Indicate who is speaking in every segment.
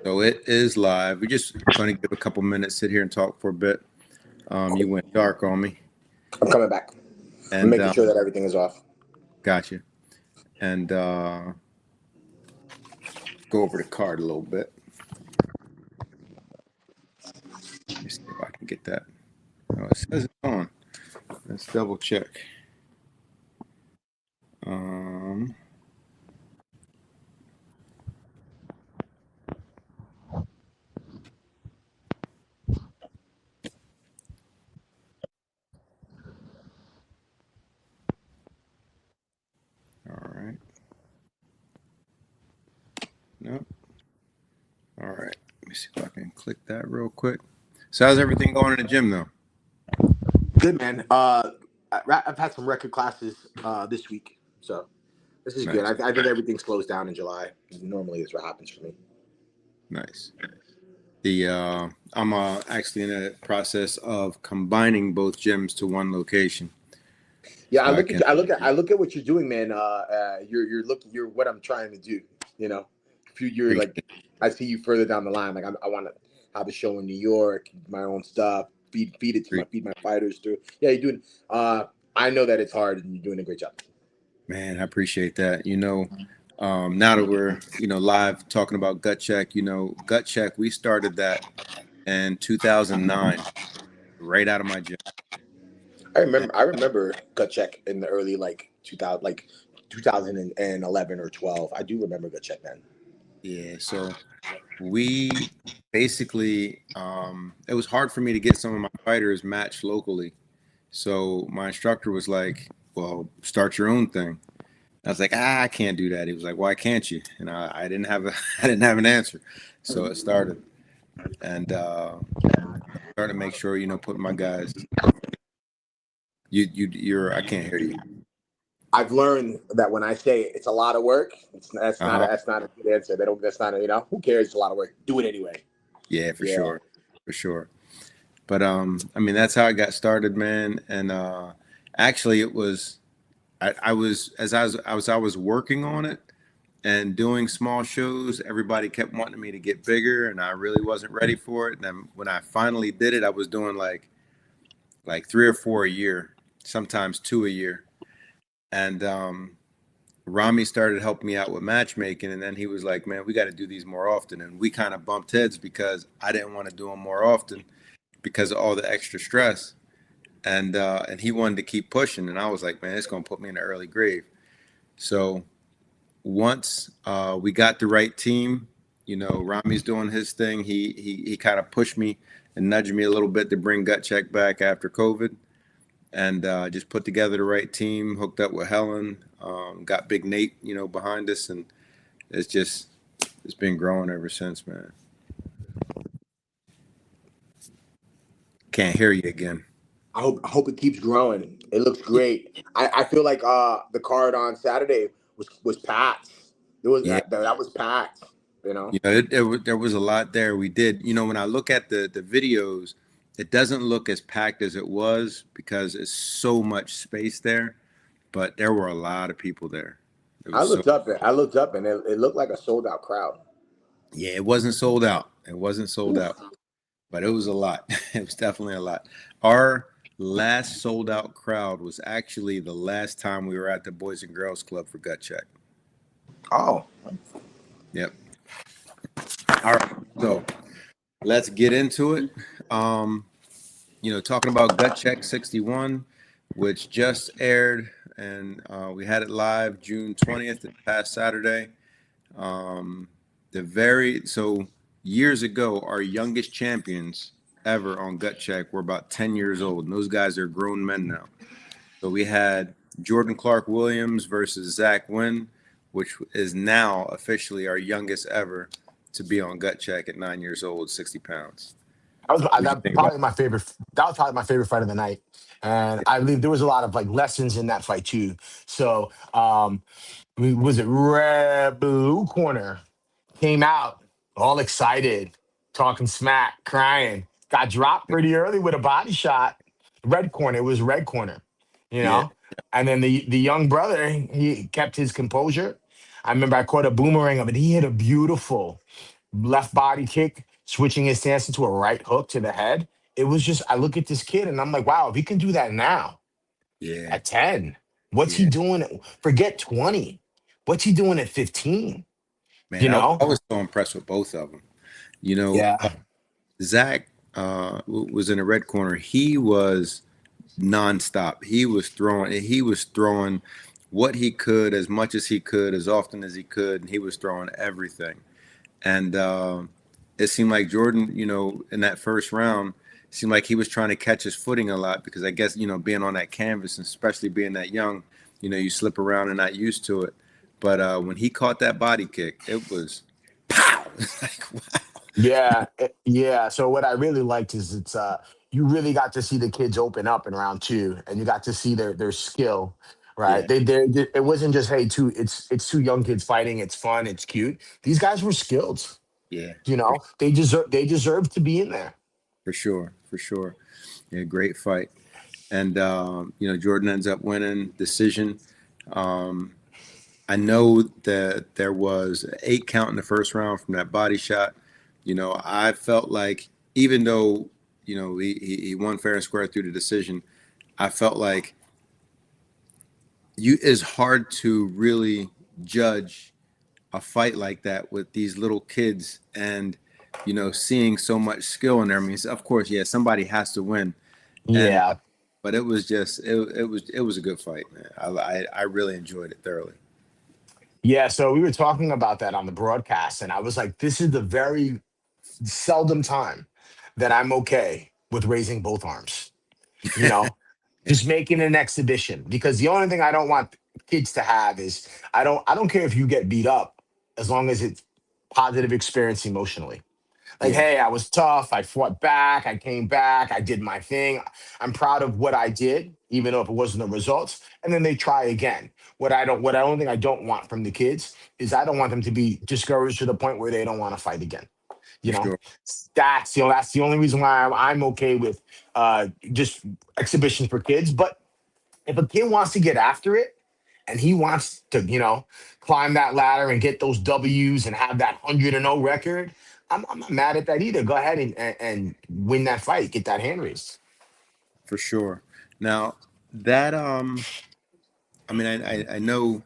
Speaker 1: So it is live. We're just going to give a couple minutes, sit here and talk for a bit. You went dark on me,
Speaker 2: I'm coming back. I'm
Speaker 1: and
Speaker 2: making sure that everything is off.
Speaker 1: gotcha. And go over the card a little bit. Let me see if I can get that. Oh, it says it's on. Let's double check. Um, all right. No. All right. Let me see if I can click that real quick. So how's everything going in the gym though?
Speaker 2: Good man. I've had some record classes this week, so this is good.
Speaker 1: Nice,
Speaker 2: I think everything slows down in July. Normally, is what happens for me.
Speaker 1: nice. The I'm actually in the process of combining both gyms to one location,
Speaker 2: Yeah,
Speaker 1: so I can.
Speaker 2: I look at what you're doing, man. You're what I'm trying to do. You know, if you're
Speaker 1: Appreciate
Speaker 2: like, I see you further down the line. Like I want to have a show in New York, my own stuff, feed it to
Speaker 1: it.
Speaker 2: feed my fighters through. Yeah, you're doing. I know that it's hard, and you're doing a great job.
Speaker 1: Man, I appreciate that. Now that we're live talking about gut check, gut check. We started that in 2009, right out of my gym. And,
Speaker 2: I remember gut check in the early like 2011 or 12. I do remember gut check then.
Speaker 1: yeah, so we basically it was hard for me to get some of my fighters matched locally. So my instructor was like, "Well, start your own thing." I was like, I can't do that. He was like, why can't you? And I didn't have I didn't have an answer. So it started, and started to make sure, putting my guys. You're. I can't hear you.
Speaker 2: I've learned that when I say it's a lot of work,
Speaker 1: Uh huh.
Speaker 2: that's not a good answer. They don't. That's not a, who cares? It's a lot of work. Do it anyway.
Speaker 1: Yeah, for
Speaker 2: Yeah.
Speaker 1: sure, for sure. But I mean, that's how I got started, man. And actually, it was I was as I was working on it and doing small shows. Everybody kept wanting me to get bigger, and I really wasn't ready for it. And then when I finally did it, I was doing like three or four a year, sometimes two a year. And Rami started helping me out with matchmaking, and then he was like, "Man, we got to do these more often." And we kind of bumped heads because I didn't want to do them more often because of all the extra stress, and he wanted to keep pushing, and I was like, "Man, it's gonna put me in an early grave." So once we got the right team, Rami's doing his thing. He kind of pushed me and nudged me a little bit to bring gut check back after COVID, and just put together the right team. Hooked up with Helen, got Big Nate, behind us, and it's been growing ever since, man. Can't hear you again.
Speaker 2: I hope it keeps growing. It looks great. I feel like the card on Saturday was packed. There was
Speaker 1: Yeah,
Speaker 2: that was packed. You know.
Speaker 1: there was a lot there. We did, when I look at the videos, it doesn't look as packed as it was because it's so much space there. But there were a lot of people there. It was so
Speaker 2: I looked up and it looked like a sold out crowd.
Speaker 1: yeah, it wasn't sold out. It wasn't sold
Speaker 2: Oof.
Speaker 1: out, but it was a lot. It was definitely a lot. Our last sold out crowd was actually the last time we were at the Boys and Girls Club for Gut Check.
Speaker 2: Oh,
Speaker 1: Yep. All right. So let's get into it. Um, talking about Gut Check 61, which just aired, and we had it live June 20th, this past Saturday. Um, so years ago, our youngest champions ever on Gut Check were about 10 years old, and those guys are grown men now. So we had Jordan Clark Williams versus Zach Wynn, which is now officially our youngest ever to be on Gut Check at 9 years old, 60 pounds. What do you think about
Speaker 3: That was probably my favorite fight of the night, and
Speaker 1: it?
Speaker 3: I believe there was a lot of like lessons in that fight too. So, was it Red Blue Corner came out all excited, talking smack, crying, got dropped pretty early with a body shot. Red Corner, it was Red Corner, you
Speaker 1: Yeah,
Speaker 3: know, and then the young brother he kept his composure. I remember I caught a boomerang of it. He hit a beautiful. left body kick, switching his stance into a right hook to the head. It was just, I look at this kid and I'm like, wow, if he can do that now
Speaker 1: Yeah,
Speaker 3: at 10, what's he
Speaker 1: yeah,
Speaker 3: doing? Forget 20. What's he doing at 15? You
Speaker 1: man. I
Speaker 3: know?
Speaker 1: was so impressed with both of them. You know,
Speaker 3: Yeah.
Speaker 1: Zach was in the red corner. He was nonstop. He was throwing what he could, as much as he could, as often as he could, and he was throwing everything. And it seemed like Jordan, in that first round, seemed like he was trying to catch his footing a lot because I guess, being on that canvas, and especially being that young, you slip around and not used to it. But when he caught that body kick, it was pow. It's like, wow.
Speaker 3: Yeah. So what I really liked is it's you really got to see the kids open up in round two, and you got to see their skill, right?
Speaker 1: Yeah,
Speaker 3: It wasn't just hey two it's two young kids fighting, it's fun, it's cute. These guys were skilled,
Speaker 1: yeah,
Speaker 3: you know. They deserve to be in there.
Speaker 1: for sure, for sure. Yeah, great fight. And, Jordan ends up winning decision. Um, I know that there was an 8 count in the first round from that body shot. I felt like even though, he won fair and square through the decision, I felt like it's hard to really judge a fight like that with these little kids and, seeing so much skill in there. I mean, of course, yeah, somebody has to win. And,
Speaker 3: Yeah.
Speaker 1: but it was just, it was a good fight, man. I really enjoyed it thoroughly.
Speaker 3: Yeah, so we were talking about that on the broadcast, and I was like, this is the very seldom time that I'm okay with raising both arms. You know,
Speaker 1: Yeah,
Speaker 3: just making an exhibition, because the only thing I don't want kids to have is I don't care if you get beat up, as long as it's positive experience emotionally. Like,
Speaker 1: yeah,
Speaker 3: hey, I was tough, I fought back, I came back, I did my thing, I'm proud of what I did, even though if it wasn't the results, and then they try again. What I don't think I don't want from the kids is I don't want them to be discouraged to the point where they don't want to fight again. You
Speaker 1: for
Speaker 3: know,
Speaker 1: sure.
Speaker 3: that's the only reason why I'm okay with just exhibitions for kids. But if a kid wants to get after it and he wants to, climb that ladder and get those W's and have that 100-0 record, I'm not mad at that either. Go ahead and win that fight, get that hand raised.
Speaker 1: For sure. Now that I mean, I know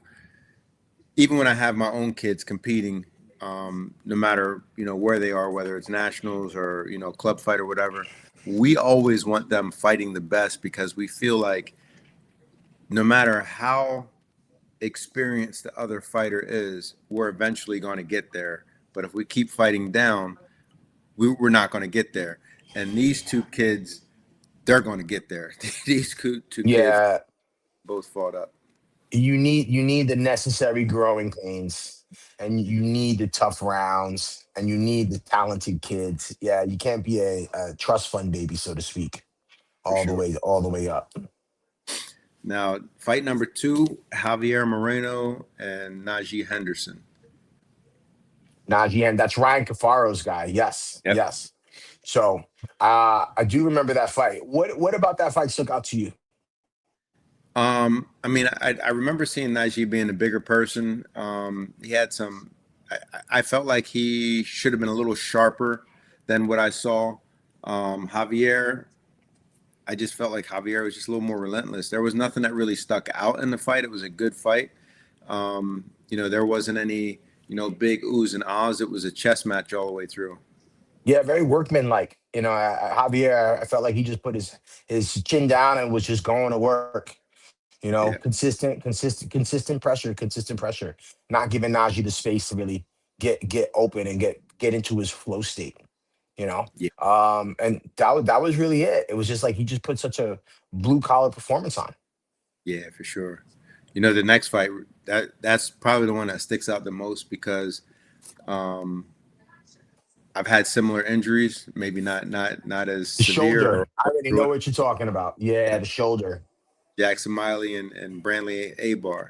Speaker 1: even when I have my own kids competing, no matter where they are, whether it's nationals or club fight or whatever, we always want them fighting the best because we feel like no matter how experienced the other fighter is, we're eventually going to get there. But if we keep fighting down, we're not going to get there. And these two kids, they're going to get there. These two kids
Speaker 3: Yeah,
Speaker 1: both fought up.
Speaker 3: you need the necessary growing pains, and you need the tough rounds, and you need the talented kids. Yeah, you can't be a trust fund baby, so to speak,
Speaker 1: For sure.
Speaker 3: all the way up.
Speaker 1: Now, fight number two, Javier Moreno and Najee Henderson.
Speaker 3: Najee, and that's Ryan Cafaro's guy. Yes,
Speaker 1: Yep.
Speaker 3: yes. So I do remember that fight. What about that fight stuck out to you?
Speaker 1: I mean, I remember seeing Najee being a bigger person. He had some. I felt like he should have been a little sharper than what I saw. Javier, I just felt like Javier was just a little more relentless. There was nothing that really stuck out in the fight. It was a good fight. There wasn't any, big oohs and ahs. It was a chess match all the way through.
Speaker 3: Yeah, very workmanlike. Javier, I felt like he just put his chin down and was just going to work.
Speaker 1: Yeah,
Speaker 3: Consistent pressure, not giving Najee the space to really get open and get into his flow state. You know,
Speaker 1: yeah,
Speaker 3: and that was really it. It was just like he just put such a blue collar performance on.
Speaker 1: yeah, for sure. The next fight, that's probably the one that sticks out the most because um, I've had similar injuries, maybe not as
Speaker 3: The
Speaker 1: severe.
Speaker 3: shoulder, I already know what you're talking about. Yeah, the shoulder.
Speaker 1: Jackson Miley and Brandley Abar,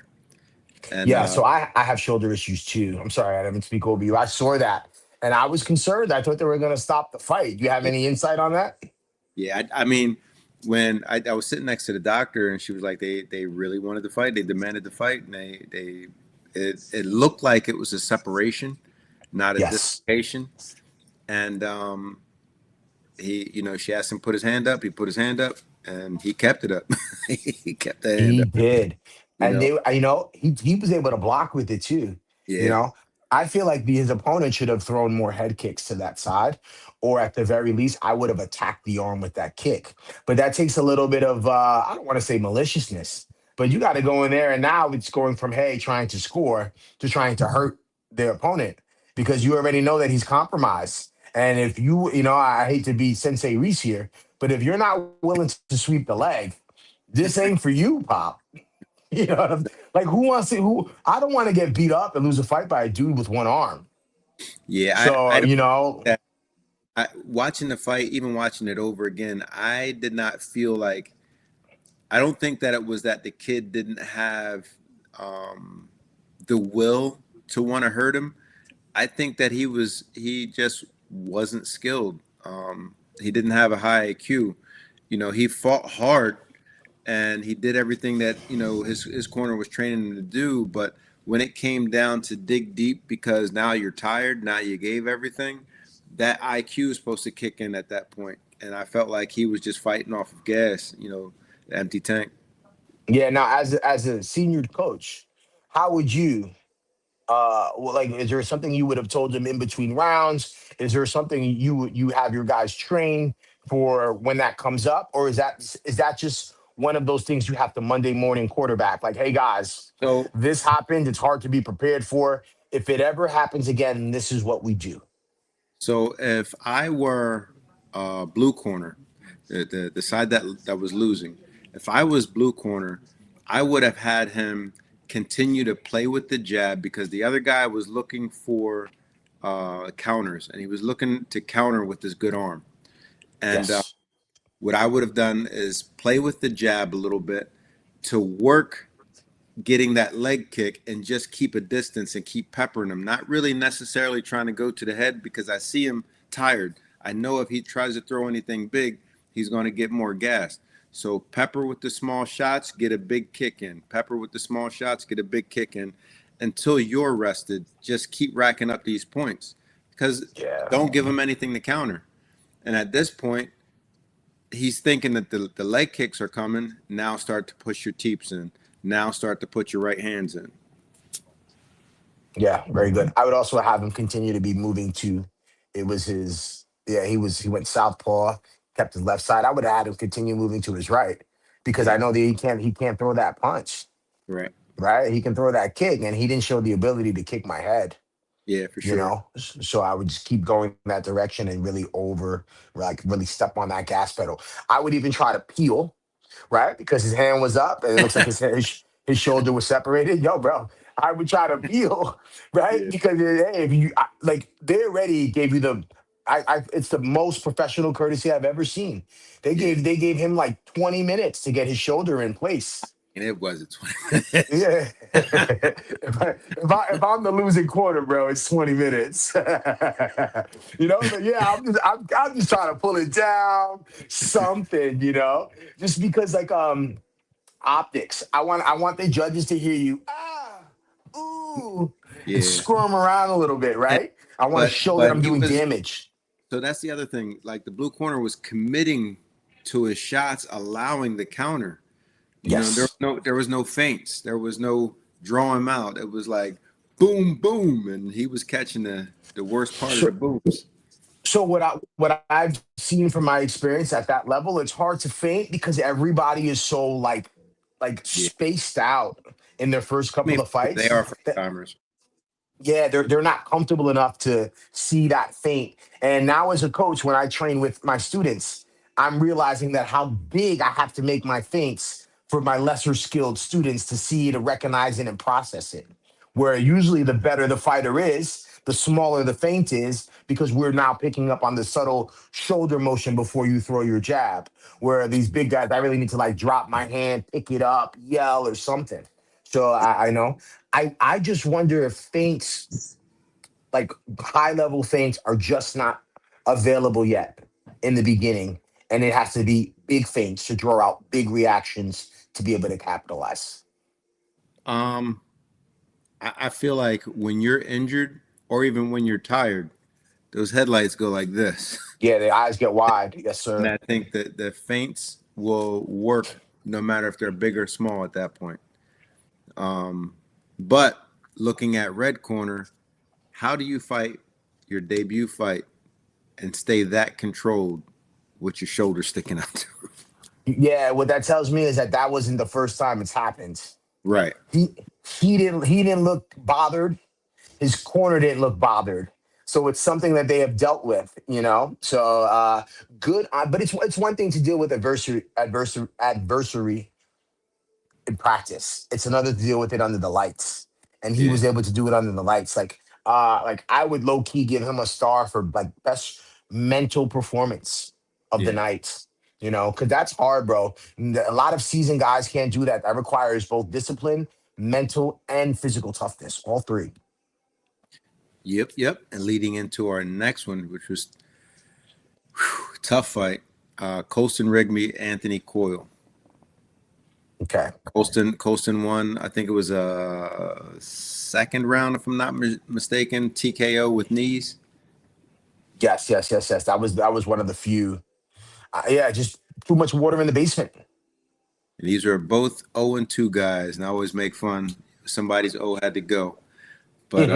Speaker 1: and
Speaker 3: Yeah, so I have shoulder issues too. I'm sorry, I didn't speak over you. I saw that and I was concerned. I thought they were going to stop the fight. Do you have
Speaker 1: yeah,
Speaker 3: any insight on that?
Speaker 1: yeah. I mean, when I was sitting next to the doctor, and she was like, they really wanted to fight. They demanded the fight, and it looked like it was a separation, not a
Speaker 3: Yes.
Speaker 1: dislocation. And he, she asked him to put his hand up. He put his hand up, and he kept it up. He kept the hand
Speaker 3: He
Speaker 1: up.
Speaker 3: did.
Speaker 1: You
Speaker 3: And
Speaker 1: know,
Speaker 3: he was able to block with it too. You
Speaker 1: yeah.
Speaker 3: know, I feel like his opponent should have thrown more head kicks to that side, or at the very least, I would have attacked the arm with that kick. But that takes a little bit of, I don't want to say maliciousness, but you got to go in there. And now it's going from, hey, trying to score to trying to hurt the opponent because you already know that he's compromised. And if I hate to be Sensei Reese here, but if you're not willing to sweep the leg, this ain't for you, Pop. You know what I'm like? Who wants to? Who? I don't want to get beat up and lose a fight by a dude with one arm.
Speaker 1: Yeah, I
Speaker 3: So
Speaker 1: don't that watching the fight, even watching it over again, I did not feel like I don't think that it was that the kid didn't have um, the will to want to hurt him. I think that he just wasn't skilled. He didn't have a high IQ. He fought hard and he did everything that his corner was training him to do. But when it came down to dig deep, because now you're tired, now you gave everything, that IQ is supposed to kick in at that point. And I felt like he was just fighting off of gas, the empty tank.
Speaker 3: yeah. Now, as a senior coach, how would you? Like, is there something you would have told him in between rounds? Is there something you have your guys train for when that comes up, or is that just one of those things you have to Monday morning quarterback? Like, hey guys,
Speaker 1: So
Speaker 3: this happened. It's hard to be prepared for. If it ever happens again, this is what we do.
Speaker 1: So if I were blue corner, the side that was losing, if I was blue corner, I would have had him continue to play with the jab because the other guy was looking for counters and he was looking to counter with his good arm. And
Speaker 3: Yes.
Speaker 1: what I would have done is play with the jab a little bit to work getting that leg kick and just keep a distance and keep peppering him. Not really necessarily trying to go to the head because I see him tired. I know if he tries to throw anything big, he's going to get more gassed. So pepper with the small shots, get a big kick in. Pepper with the small shots, get a big kick in until you're rested. Just keep racking up these points because
Speaker 3: Yeah.
Speaker 1: don't give him anything to counter. And at this point, he's thinking that the leg kicks are coming. Now start to push your teeps in. Now start to put your right hands in.
Speaker 3: Yeah, very good. I would also have him continue to be moving to. It was his. Yeah, he went southpaw, kept his left side. I would have had him continue moving to his right because I
Speaker 1: Yeah,
Speaker 3: know that he can't throw that punch,
Speaker 1: right.
Speaker 3: right? He can throw that kick, and he didn't show the ability to kick my head.
Speaker 1: Yeah, for sure.
Speaker 3: So I would just keep going that direction and really step on that gas pedal. I would even try to peel, right? Because his hand was up and it looks like his shoulder was separated. Yo, bro, I would try to peel, right?
Speaker 1: Yeah,
Speaker 3: Because hey, if like they already gave you it's the most professional courtesy I've ever seen. They
Speaker 1: yeah.
Speaker 3: gave they gave him like 20 minutes to get his shoulder in place.
Speaker 1: And it was a 20 minutes.
Speaker 3: Yeah. If I'm the losing quarter, bro, it's 20 minutes. But yeah, I'm just trying to pull it down, something, just because like optics. I want the judges to hear you ooh and
Speaker 1: Yeah.
Speaker 3: squirm around a little bit,
Speaker 1: And,
Speaker 3: right? I want to show that
Speaker 1: but
Speaker 3: I'm
Speaker 1: he
Speaker 3: doing
Speaker 1: was
Speaker 3: damage.
Speaker 1: so that's the other thing. Like the blue corner was committing to his shots, allowing the counter.
Speaker 3: Yes.
Speaker 1: There was no feints. There was no draw him out. It was like boom, boom, and he was catching the worst part of the
Speaker 3: So
Speaker 1: booms.
Speaker 3: so what I've seen from my experience at that level, it's hard to feint because everybody is so like
Speaker 1: Yeah.
Speaker 3: spaced out in their first
Speaker 1: I mean,
Speaker 3: couple of
Speaker 1: they
Speaker 3: fights
Speaker 1: are first
Speaker 3: that
Speaker 1: timers.
Speaker 3: yeah, they're not comfortable enough to see that feint. And now as a coach, when I train with my students, I'm realizing that how big I have to make my feints for my lesser skilled students to see, to recognize it and process it. Where usually the better the fighter is, the smaller the feint is, because we're now picking up on the subtle shoulder motion before you throw your jab. Where these big guys, I really need to like drop my hand, pick it up, yell or something. So I know. I just wonder if feints, like high level feints, are just not available yet in the beginning. And it has to be big feints to draw out big reactions to be able to capitalize.
Speaker 1: Um, I feel like when you're injured or even when you're tired, those headlights go like this.
Speaker 3: Yeah, the eyes get wide. Yes,
Speaker 1: And
Speaker 3: sir.
Speaker 1: I think that the feints will work no matter if they're big or small at that point. But looking at red corner, how do you fight your debut fight and stay that controlled with your shoulders sticking out?
Speaker 3: Yeah, what that tells me is that that wasn't the first time it's happened.
Speaker 1: Right.
Speaker 3: He he didn't look bothered. His corner didn't look bothered. So it's something that they have dealt with, you know. So good, but it's one thing to deal with adversary in practice. It's another to deal with it under the lights, and he
Speaker 1: Yeah.
Speaker 3: was able to do it under the lights. Like I would low key give him a star for like best mental performance of the
Speaker 1: Yeah.
Speaker 3: night. You know, because that's hard, bro. A lot of seasoned guys can't do that. That requires both discipline, mental, and physical toughness. All three.
Speaker 1: Yep. Yep. And leading into our next one, which was tough fight. Colston Rigby, Anthony Coyle.
Speaker 3: Okay.
Speaker 1: Colston won. I think it was a second round, if I'm not mistaken. TKO with knees.
Speaker 3: Yes, yes, yes, yes. That was one of the few. Yeah, just too much water in the basement.
Speaker 1: And these are both 0-2 guys, and I always make fun. Somebody's O had to go, but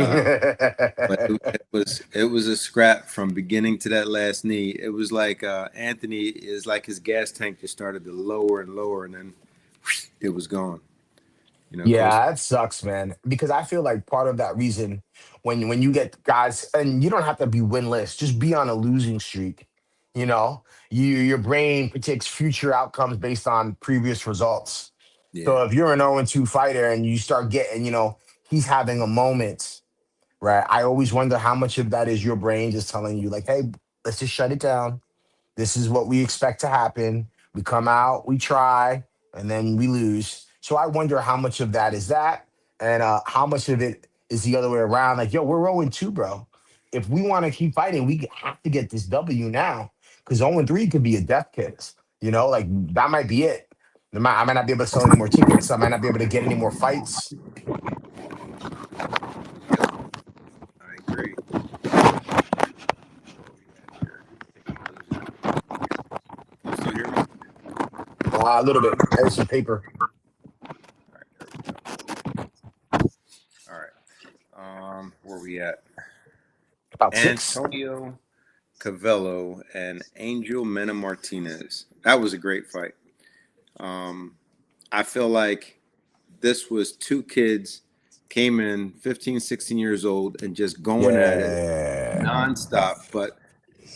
Speaker 1: it was a scrap from beginning to that last knee. It was like Anthony is like his gas tank just started to lower and lower, and then it was gone. You know, Colston.
Speaker 3: Yeah, that sucks, man. Because I feel like part of that reason when you get guys, and you don't have to be winless, just be on a losing streak. You know, your brain predicts future outcomes based on previous results.
Speaker 1: Yeah,
Speaker 3: So if you're an 0-2 fighter and you start getting, he's having a moment, right? I always wonder how much of that is your brain just telling you, like, hey, let's just shut it down. This is what we expect to happen. We come out, we try, and then we lose. So I wonder how much of that is that, and how much of it is the other way around. Like, yo, we're 0-2, bro. If we want to keep fighting, we have to get this W now, because 0-3 could be a death kiss. Like that might be it. I might not be able to sell any more tickets. I might not be able to get any more fights.
Speaker 1: I agree. You still hear me?
Speaker 3: A little bit. There's some paper.
Speaker 1: All right, there we go. All right. Where we at?
Speaker 3: About six.
Speaker 1: Antonio Cavello and Angel Mena Martinez. That was a great fight. I feel like this was two kids came in 15, 16 years old and just going at it
Speaker 3: Yeah.
Speaker 1: nonstop. But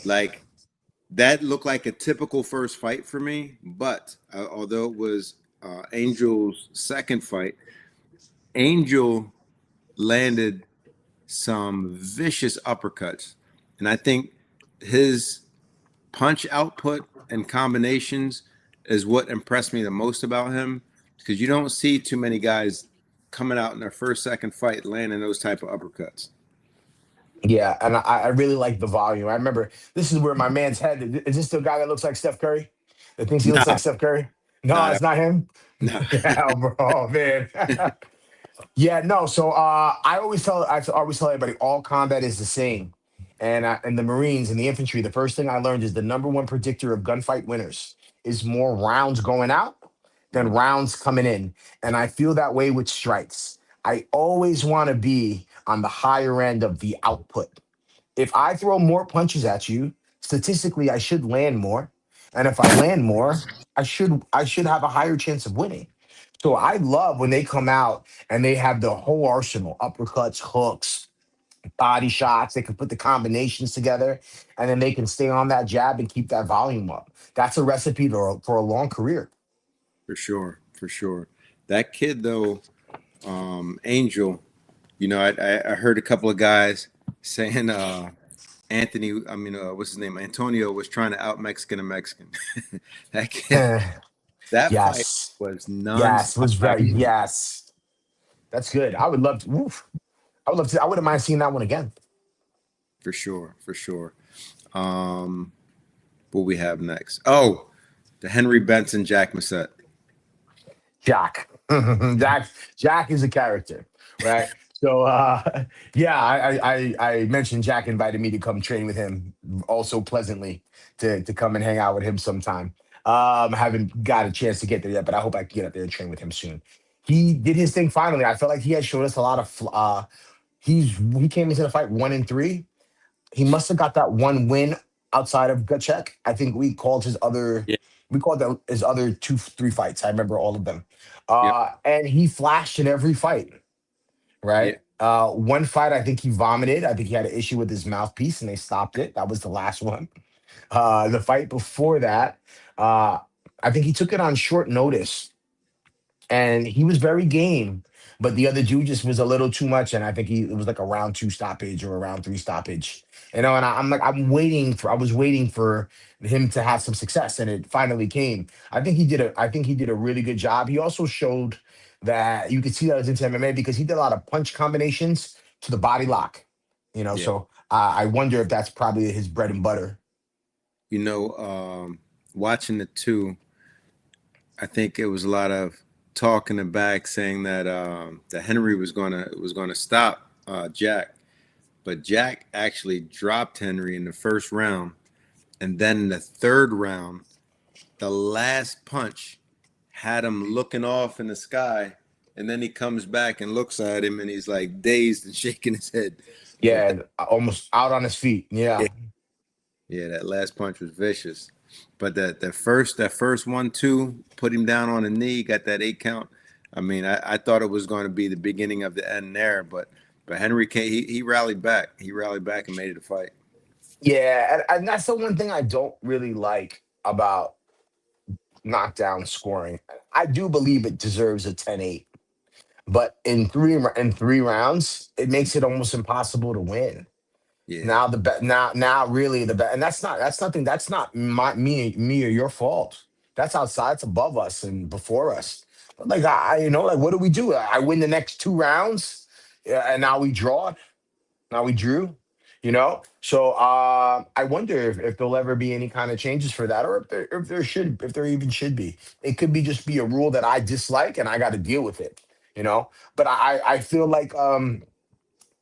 Speaker 1: like that looked like a typical first fight for me. But although it was Angel's second fight, Angel landed some vicious uppercuts. And I think his punch output and combinations is what impressed me the most about him, because you don't see too many guys coming out in their first, second fight landing those type of uppercuts.
Speaker 3: Yeah, and I really like the volume. I remember this is where my man's head. Is this the guy that looks like Steph Curry? That thinks he looks like
Speaker 1: Nah,
Speaker 3: Steph Curry? No,
Speaker 1: nah,
Speaker 3: it's not him.
Speaker 1: nah.
Speaker 3: Yeah, bro, man. Yeah, no. So I always tell everybody all combat is the same, and in the Marines and the infantry, the first thing I learned is the number one predictor of gunfight winners is more rounds going out than
Speaker 1: Mhm.
Speaker 3: rounds coming in, and I feel that way with strikes. I always want to be on the higher end of the output. If I throw more punches at you, statistically, I should land more, and if I land more, I should have a higher chance of winning. So I love when they come out and they have the whole arsenal: uppercuts, hooks, body shots. They can put the combinations together, and then they can stay on that jab and keep that volume up. That's a recipe for a long career.
Speaker 1: For sure, for sure. That kid though, Angel. I heard a couple of guys saying Anthony. What's his name? Antonio was trying to out Mexican a Mexican. that kid, that fight
Speaker 3: Yes,
Speaker 1: was
Speaker 3: yes,
Speaker 1: nonstop.
Speaker 3: was very yes. That's good. I would love to. Oof, I would love to. I wouldn't mind seeing that one again.
Speaker 1: For sure, for sure. Um, what we have next? Oh, the Henry Benson Jack Massett.
Speaker 3: Jack. Jack is a character, right? So yeah, I mentioned Jack invited me to come train with him, also pleasantly to come and hang out with him sometime. Haven't got a chance to get there yet, but I hope I can get up there and train with him soon. He did his thing finally. I felt like he had showed us a lot of. He came into the fight 1-3. He must have got that one win outside of gut check. I think we called his other.
Speaker 1: Yeah.
Speaker 3: We called his other 2-3 fights. I remember all of them.
Speaker 1: Yep.
Speaker 3: And he flashed in every fight,
Speaker 1: Yeah.
Speaker 3: right? One fight, I think he vomited. I think he had an issue with his mouthpiece and they stopped it. That was the last one. The fight before that, uh, I think he took it on short notice and he was very game. But the other dude just was a little too much, and I think it was like a round 2 stoppage or a round 3 stoppage. And I'm like, I was waiting for him to have some success, and it finally came. I think he did a really good job. He also showed that you could see that was into MMA because he did a lot of punch combinations to the body lock.
Speaker 1: Yeah.
Speaker 3: So I wonder if that's probably his bread and butter.
Speaker 1: You know, watching the two, I think it was a lot of talk in the back saying that Henry was gonna stop Jack, but Jack actually dropped Henry in the first round, and then in the third round, the last punch had him looking off in the sky, and then he comes back and looks at him, and he's like dazed and shaking his head. But
Speaker 3: Yeah, almost out on his feet.
Speaker 1: yeah,
Speaker 3: Yeah.
Speaker 1: yeah, that last punch was vicious. But that first 1-2 put him down on a knee, got that 8 count. I mean, I thought it was going to be the beginning of the end there, but Henry came, he rallied back. He rallied back and made it a fight.
Speaker 3: Yeah, and that's the one thing I don't really like about knockdown scoring. I do believe it deserves a 10-8, but in 3 rounds, it makes it almost impossible to win.
Speaker 1: Yeah,
Speaker 3: Now the bet now really the bet, and that's nothing. That's not me or your fault. That's outside. It's above us and before us. But like like what do we do? I win the next 2 rounds, yeah, and now we draw. Now we drew, So I wonder if there'll ever be any kind of changes for that, or if there even should be. It could be just be a rule that I dislike and I got to deal with it, you know. But I feel like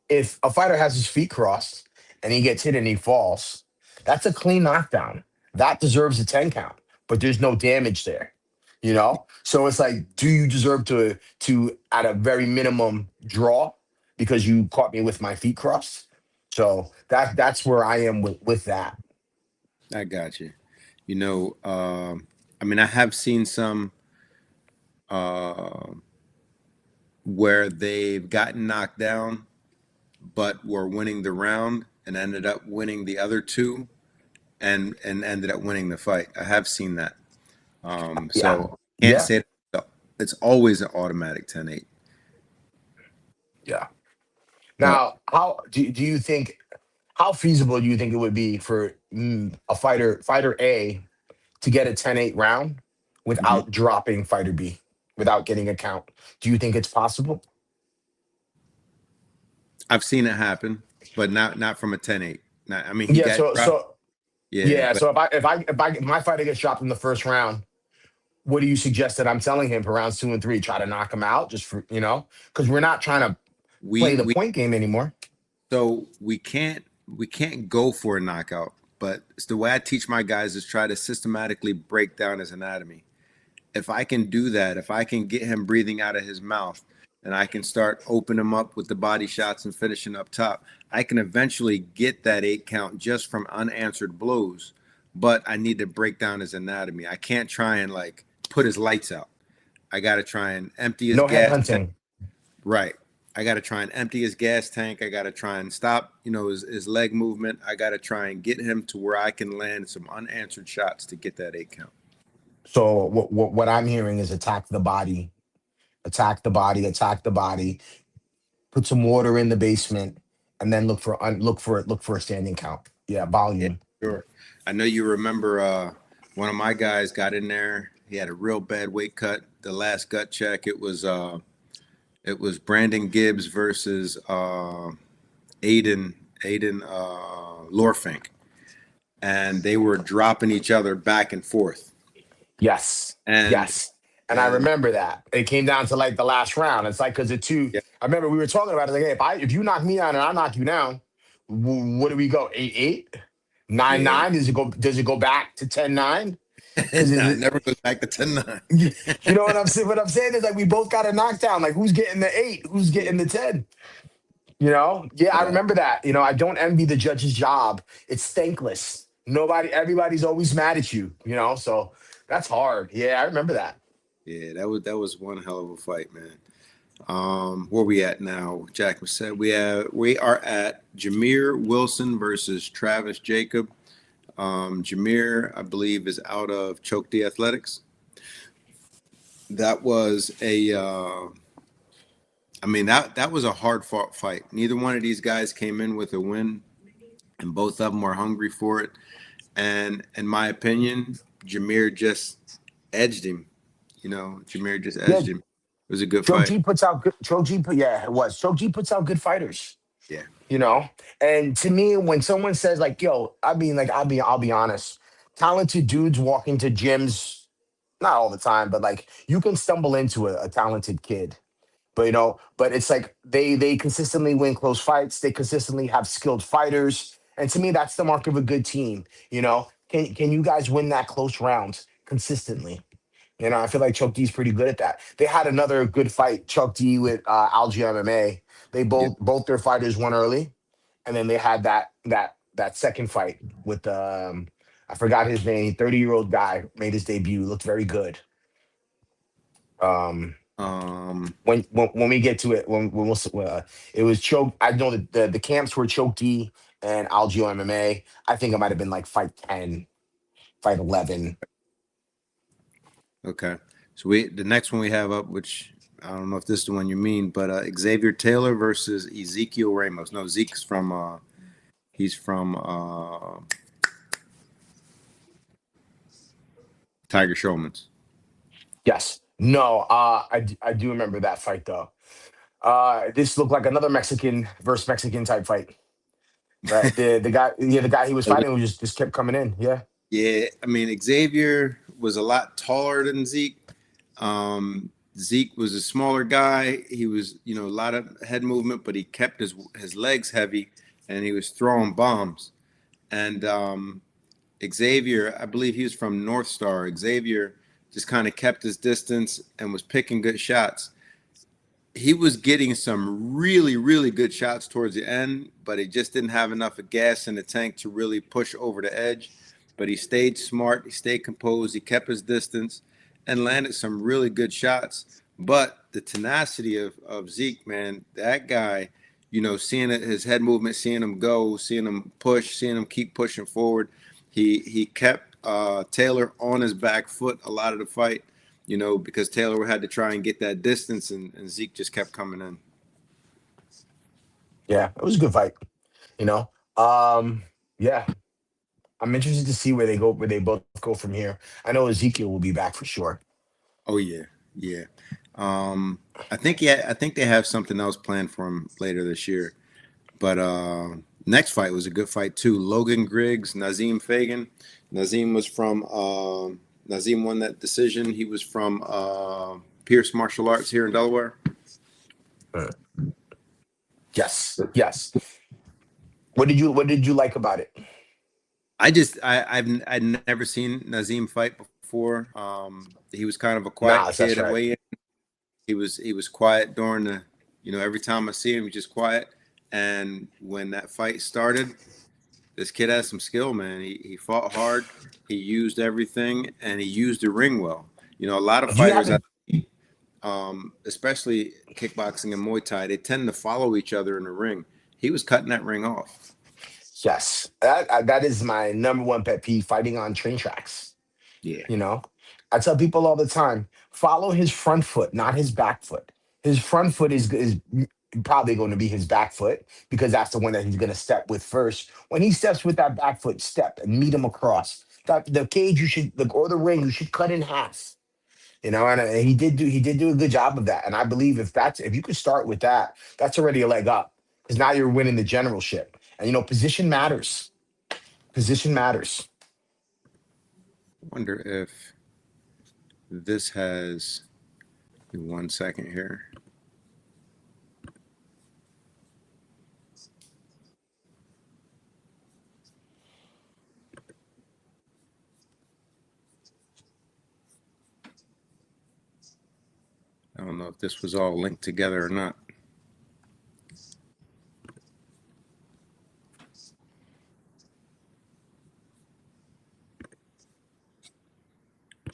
Speaker 3: if a fighter has his feet crossed and he gets hit and he falls, that's a clean knockdown. That deserves a 10 count, but there's no damage there. So it's like, do you deserve to at a very minimum draw because you caught me with my feet crossed? So that's where I am with that.
Speaker 1: I got you. You know, I mean, I have seen some uh, where they've gotten knocked down, but were winning the round and ended up winning the other two, and ended up winning the fight. I have seen that.
Speaker 3: Yeah.
Speaker 1: So can't
Speaker 3: Yeah.
Speaker 1: say that it's always an automatic 10-8.
Speaker 3: Yeah.
Speaker 1: But
Speaker 3: Now, do you think how feasible do you think it would be for a fighter A to get a 10-8 round
Speaker 1: mhm,
Speaker 3: without dropping fighter B, without getting a count? Do you think it's possible?
Speaker 1: I've seen it happen, but not from a 10-8. Not, I mean, he
Speaker 3: Yeah,
Speaker 1: got
Speaker 3: so
Speaker 1: dropped.
Speaker 3: so
Speaker 1: Yeah,
Speaker 3: yeah,
Speaker 1: but
Speaker 3: so if my fighter gets dropped in the first round, what do you suggest that I'm telling him for rounds 2 and 3? Try to knock him out just for, because we're not trying to play the
Speaker 1: we
Speaker 3: point game anymore.
Speaker 1: so we can't go for a knockout. But it's the way I teach my guys is try to systematically break down his anatomy. If I can do that, if I can get him breathing out of his mouth and I can start opening him up with the body shots and finishing up top, I can eventually get that 8 count just from unanswered blows. But I need to break down his anatomy. I can't try and like put his lights out. I got to try and empty his
Speaker 3: No head
Speaker 1: gas tank.
Speaker 3: hunting.
Speaker 1: Right. I got to try and empty his gas tank. I got to try and stop, his leg movement. I got to try and get him to where I can land some unanswered shots to get that 8 count.
Speaker 3: So what I'm hearing is attack the body, attack the body, attack the body. Put some water in the basement, and then look for a standing count. Yeah,
Speaker 1: Yeah,
Speaker 3: volume.
Speaker 1: sure. I know you remember one of my guys got in there. He had a real bad weight cut. The last gut check, it was Brandon Gibbs versus Aiden Lorfink, and they were dropping each other back and forth.
Speaker 3: Yes,
Speaker 1: And
Speaker 3: yes. And I
Speaker 1: and
Speaker 3: remember that it came down to like the last round. It's like because the two
Speaker 1: yeah,
Speaker 3: I remember we were talking about it. Like, hey, if you knock me down and I knock you down, what do we go? 8-8, nine
Speaker 1: Yeah.
Speaker 3: nine? Does it go back to 10-9? Because
Speaker 1: Nah, it never goes back to 10-9.
Speaker 3: you know what I'm saying? What I'm saying is like we both got a knockdown. Like who's getting the 8? Who's
Speaker 1: Yeah.
Speaker 3: getting the 10? You know? Yeah,
Speaker 1: But
Speaker 3: I remember that. I don't envy the judge's job. It's thankless. Everybody's always mad at you. So that's hard. Yeah, I remember that.
Speaker 1: yeah, that was one hell of a fight, man. Where we at now? Jack said we are at Jameer Wilson versus Travis Jacob. Jameer, I believe, is out of Choke D Athletics. That was I mean that was a hard fought fight. Neither one of these guys came in with a win, and both of them were hungry for it. And in my opinion, Jameer just edged him. Jameer just
Speaker 3: Yeah,
Speaker 1: edged him. It was a good
Speaker 3: Choke
Speaker 1: fight.
Speaker 3: G puts out good Choke G put yeah, it was. Choke G puts out good fighters.
Speaker 1: Yeah.
Speaker 3: you know and to me, when someone says like, yo, I mean, like, I'll be honest, talented dudes walk into gyms, not all the time, but like you can stumble into a talented kid, but it's like they consistently win close fights, they consistently have skilled fighters, and to me that's the mark of a good team. Can you guys win that close round consistently? I feel like Chuck D's pretty good at that. They had another good fight, Chuck D with Algie MMA. They
Speaker 1: Yeah.
Speaker 3: both their fighters won early, and then they had that second fight with I forgot his name. 30-year-old guy made his debut. Looked very good. Um,
Speaker 1: Um.
Speaker 3: when we get to it, when it was Choke. I know that the camps were Choke D and Algie MMA. I think it might have been like fight 10, fight 11.
Speaker 1: Okay. So the next one we have up, which I don't know if this is the one you mean, but Xavier Taylor versus Ezekiel Ramos. No, Zeke's from he's from Tiger Showman's.
Speaker 3: Yes. No. I do remember that fight though. This looked like another Mexican versus Mexican type fight, right? The guy he was fighting was just kept coming in. Yeah.
Speaker 1: Yeah, I mean Xavier was a lot taller than Zeke. Zeke was a smaller guy. He was, a lot of head movement, but he kept his legs heavy, and he was throwing bombs. And Xavier, I believe he was from North Star. Xavier just kind of kept his distance and was picking good shots. He was getting some really, really good shots towards the end, but he just didn't have enough of gas in the tank to really push over the edge. But he stayed smart, he stayed composed, he kept his distance and landed some really good shots. But the tenacity of Zeke, man, that guy, seeing his head movement, seeing him go, seeing him push, seeing him keep pushing forward, he kept Taylor on his back foot a lot of the fight, because Taylor had to try and get that distance, and Zeke just kept coming in.
Speaker 3: Yeah. It was a good fight. You know. Yeah. I'm interested to see where they both go from here. I know Ezekiel will be back for sure.
Speaker 1: Oh yeah, yeah. Um, I think they have something else planned for him later this year. But next fight was a good fight too. Logan Griggs, Nazim Fagan. Nazim was from Nazim won that decision. He was from Pierce Martial Arts here in Delaware.
Speaker 3: Uh, yes. Yes. What did you like about it?
Speaker 1: I'd never seen Nazim fight before. He was kind of a quiet
Speaker 3: Nah, that's
Speaker 1: kid at
Speaker 3: right.
Speaker 1: weigh in. He was quiet during the, every time I see him, he's just quiet. And when that fight started, this kid has some skill, man. He fought hard, he used everything, and he used the ring well. A lot of
Speaker 3: Do you
Speaker 1: fighters,
Speaker 3: happen?
Speaker 1: especially kickboxing and Muay Thai, they tend to follow each other in the ring. He was cutting that ring off.
Speaker 3: Yes. That is my number one pet peeve: fighting on train tracks.
Speaker 1: Yeah,
Speaker 3: You know, I tell people all the time, follow his front foot, not his back foot. His front foot is probably going to be his back foot because that's the one that he's going to step with first. When he steps with that back foot, step and meet him across. The cage or the ring you should cut in half. And he did do a good job of that. And I believe if you could start with that, that's already a leg up because now you're winning the generalship. And position matters. Position matters.
Speaker 1: I wonder if this has 1 second here. if this was all linked together or not.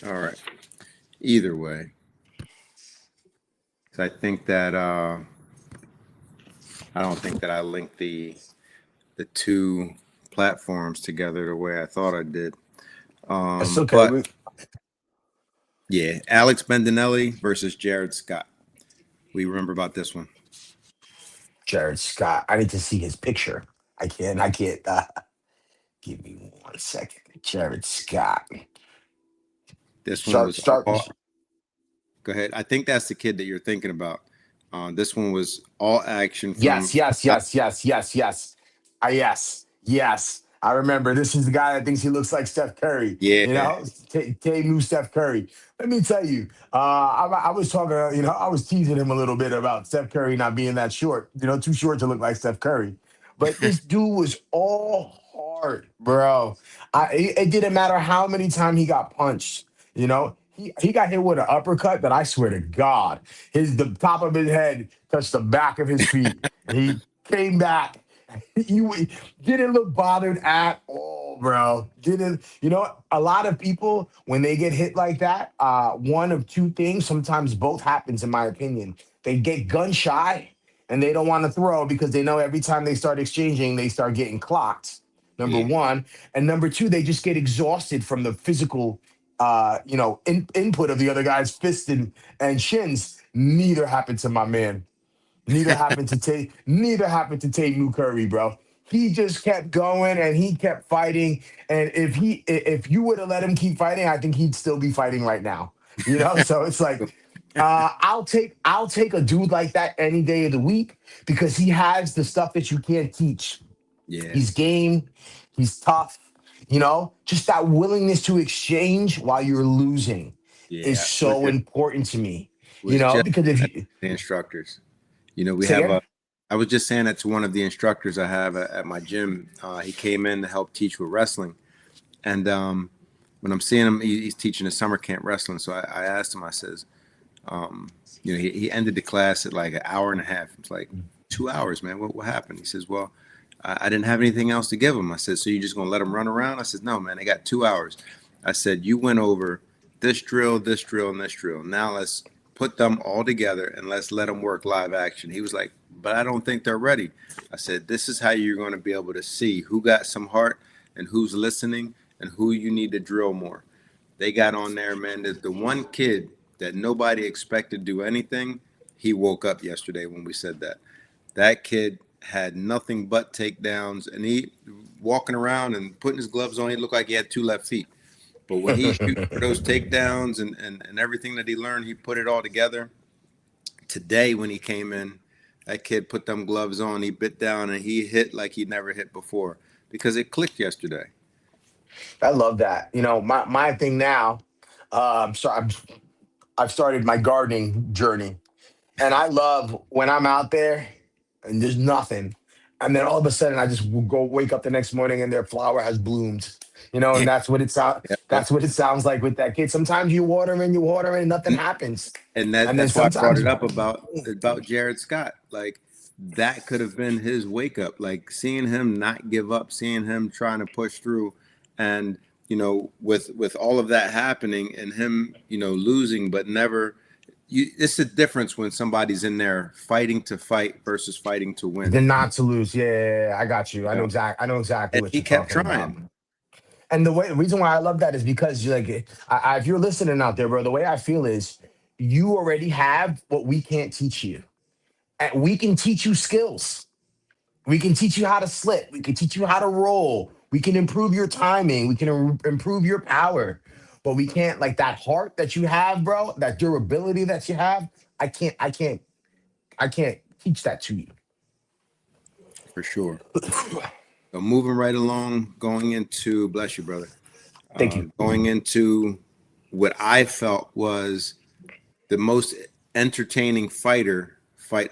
Speaker 1: All right. Either way, so I think that I don't think that I linked the two platforms together the way I thought I did.
Speaker 3: That's okay.
Speaker 1: But yeah, Alex Bendinelli versus Jared Scott. We remember about this one.
Speaker 3: Jared Scott. I need to see his picture. I can't. Give me 1 second. Jared Scott.
Speaker 1: This one
Speaker 3: Start.
Speaker 1: was
Speaker 3: Start.
Speaker 1: all. Go ahead. I think that's the kid that you're thinking about. This one was all action from.
Speaker 3: Yes. Yes. I remember. This is the guy that thinks he looks like Steph Curry.
Speaker 1: Yeah,
Speaker 3: You know, Tay Steph Curry. Let me tell you, I was talking. I was teasing him a little bit about Steph Curry not being that short. Too short to look like Steph Curry. But this dude was all hard, bro. It didn't matter how many times he got punched. He got hit with an uppercut that I swear to God, the top of his head touched the back of his feet. And he came back. He didn't look bothered at all, bro. Didn't a lot of people when they get hit like that, one of two things, sometimes both happens in my opinion. They get gun shy and they don't want to throw because they know every time they start exchanging, they start getting clocked. Number
Speaker 1: yeah,
Speaker 3: one. And number two, they just get exhausted from the physical input of the other guy's fists and shins. Neither happened to my man. Neither happened to Tate Curry, bro. He just kept going and he kept fighting. And if you would have let him keep fighting, I think he'd still be fighting right now. So it's like I'll take a dude like that any day of the week because he has the stuff that you can't teach.
Speaker 1: yeah,
Speaker 3: He's game, he's tough, just that willingness to exchange while you're losing is
Speaker 1: yeah.
Speaker 3: so important to me.
Speaker 1: Was just
Speaker 3: Because if you
Speaker 1: the instructors. We
Speaker 3: say
Speaker 1: have
Speaker 3: again.
Speaker 1: a. I was just saying that to one of the instructors I have at my gym. He came in to help teach with wrestling, and when I'm seeing him, he's teaching a summer camp wrestling. So I asked him. I says, he ended the class at like an hour and a half. It's like 2 hours, man. What happened? He says, well, I didn't have anything else to give him. I said, so you just gonna let him run around? I said, no, man. They got 2 hours. I said, you went over this drill, and this drill. Now let's put them all together and let's let them work live action. He was like, but I don't think they're ready. I said, this is how you're going to be able to see who got some heart and who's listening and who you need to drill more. They got on there, man. The one kid that nobody expected to do anything, he woke up yesterday when we said that. That kid had nothing but takedowns, and he walking around and putting his gloves on, he looked like he had two left feet. But when he shoots for those takedowns and everything that he learned, he put it all together. Today, when he came in, that kid put them gloves on, he bit down, and he hit like he never hit before because it clicked yesterday.
Speaker 3: I love that. My thing now, I've started my gardening journey. And I love when I'm out there and there's nothing. And then all of a sudden I just will go wake up the next morning and their flower has bloomed. And that's what
Speaker 1: Yep.
Speaker 3: that's what it sounds like with that kid. Sometimes you water and nothing happens.
Speaker 1: And
Speaker 3: And then
Speaker 1: that's why I brought
Speaker 3: sometimes
Speaker 1: it up about Jared Scott. Like that could have been his wake up. Like seeing him not give up, seeing him trying to push through, and with all of that happening and him losing, but never. It's the difference when somebody's in there fighting to fight versus fighting to win.
Speaker 3: then not to lose. Yeah, I got you. I know exactly
Speaker 1: And
Speaker 3: what
Speaker 1: he
Speaker 3: you're
Speaker 1: kept
Speaker 3: talking about.
Speaker 1: trying.
Speaker 3: And the reason why I love that is because you're like, if you're listening out there, bro, the way I feel is you already have what we can't teach you. And we can teach you skills. We can teach you how to slip. We can teach you how to roll. We can improve your timing. We can improve your power. But we can't like that heart that you have, bro, that durability that you have. I can't teach that to you.
Speaker 1: For sure. So moving right along, going into bless you, brother.
Speaker 3: Thank you.
Speaker 1: Going into what I felt was the most entertaining fight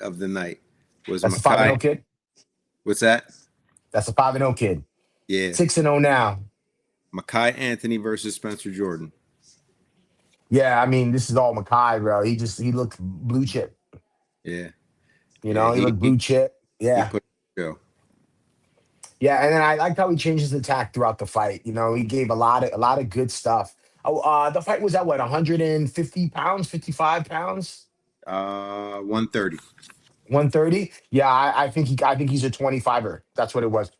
Speaker 1: of the night was
Speaker 3: That's a 5-0
Speaker 1: Makai.
Speaker 3: kid.
Speaker 1: What's that?
Speaker 3: That's a 5-0 kid.
Speaker 1: Yeah,
Speaker 3: 6-0 now.
Speaker 1: Makai Anthony versus Spencer Jordan.
Speaker 3: Yeah, I mean, this is all Makai, bro. He looked blue chip.
Speaker 1: Yeah,
Speaker 3: You
Speaker 1: yeah.
Speaker 3: know, he looked blue chip.
Speaker 1: He
Speaker 3: Yeah.
Speaker 1: put show.
Speaker 3: Yeah, and then I liked how he changed his attack throughout the fight. You know, he gave a lot of good stuff. Oh, the fight was at what, 150 pounds, 55 pounds,
Speaker 1: 130.
Speaker 3: 130. Yeah, I think he's a 25er. That's what it was.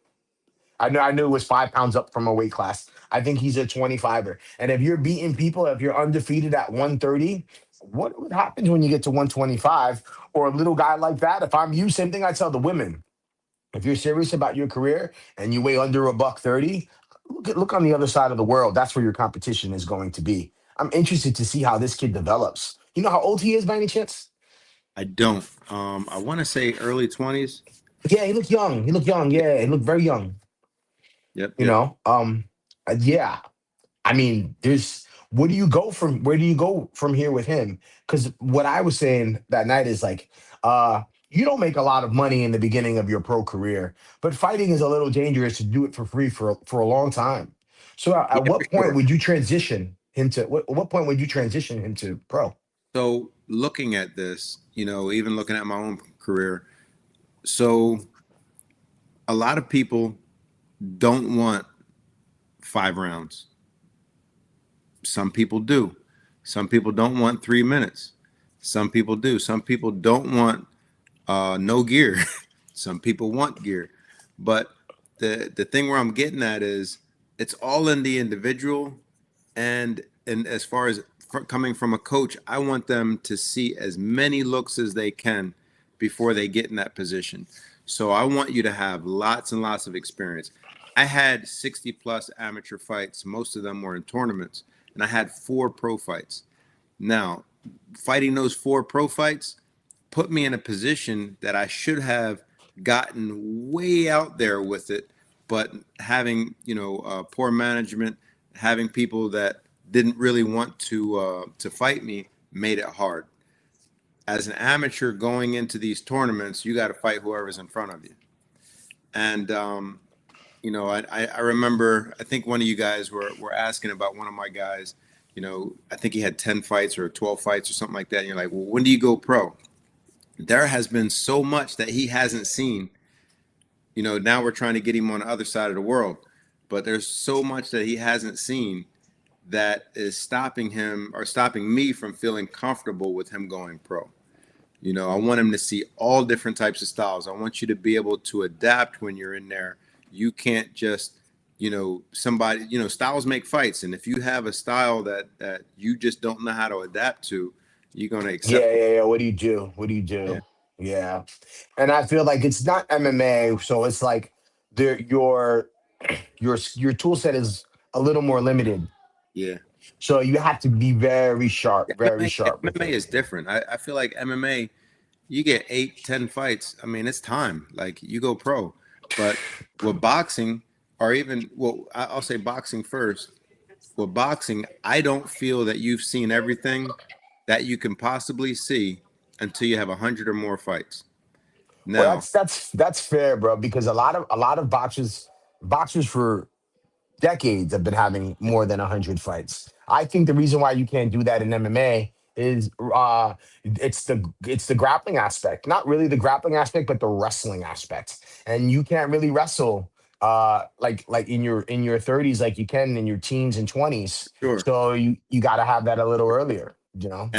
Speaker 3: I knew it was 5 pounds up from a weight class. I think he's a 25er. And if you're beating people, if you're undefeated at 130, what happens when you get to 125 or a little guy like that? If I'm you, same thing I tell the women. If you're serious about your career and you weigh under a buck 30, look on the other side of the world. That's where your competition is going to be. I'm interested to see how this kid develops. You know how old he is by any chance?
Speaker 1: I don't. I want to say early 20s.
Speaker 3: Yeah, he looked young. He looked young. Yeah, he looked very young.
Speaker 1: Yep,
Speaker 3: You
Speaker 1: yep.
Speaker 3: know, yeah. I mean, there's where do you go from here with him? Because what I was saying that night is like, you don't make a lot of money in the beginning of your pro career, but fighting is a little dangerous to do it for free for a long time. So at
Speaker 1: Yeah, for
Speaker 3: what point
Speaker 1: sure.
Speaker 3: would you transition him to what point would you transition him to pro?
Speaker 1: So looking at this, even looking at my own career, so a lot of people don't want 5 rounds. Some people do. Some people don't want 3 minutes. Some people do. Some people don't want no gear. Some people want gear. But the thing where I'm getting at is it's all in the individual, and as far as coming from a coach, I want them to see as many looks as they can before they get in that position. So I want you to have lots and lots of experience. I had 60 plus amateur fights. Most of them were in tournaments, and I had 4 pro fights. Now, fighting those 4 pro fights put me in a position that I should have gotten way out there with it, but having poor management, having people that didn't really want to fight me made it hard. As an amateur going into these tournaments, you got to fight whoever's in front of you. And I remember, I think one of you guys were asking about one of my guys. I think he had 10 fights or 12 fights or something like that. And you're like, well, when do you go pro? There has been so much that he hasn't seen. Now we're trying to get him on the other side of the world, but there's so much that he hasn't seen that is stopping him or stopping me from feeling comfortable with him going pro. I want him to see all different types of styles. I want you to be able to adapt when you're in there. You can't just, somebody, styles make fights. And if you have a style that you just don't know how to adapt to, you're going to
Speaker 3: Yeah,
Speaker 1: accept it.
Speaker 3: yeah, yeah. What do you do? What do you
Speaker 1: Yeah.
Speaker 3: do? Yeah. And I feel like it's not MMA, so it's like your tool set is a little more limited.
Speaker 1: Yeah.
Speaker 3: So you have to be very
Speaker 1: MMA,
Speaker 3: sharp with
Speaker 1: MMA
Speaker 3: it.
Speaker 1: is different. I feel like MMA, you get 8, 10 fights. I mean, it's time. Like you go pro. But with boxing, or even, well, I'll say boxing first. With boxing, I don't feel that you've seen everything that you can possibly see until you have 100 or more fights.
Speaker 3: Well,
Speaker 1: Now,
Speaker 3: that's fair, bro, because a lot of boxers for decades have been having more than 100 fights. I think the reason why you can't do that in MMA is it's the grappling aspect, not really the grappling aspect, but the wrestling aspect. And you can't really wrestle like in your 30s like you can in your teens and 20s.
Speaker 1: sure.
Speaker 3: So you got to have that a little earlier, you know.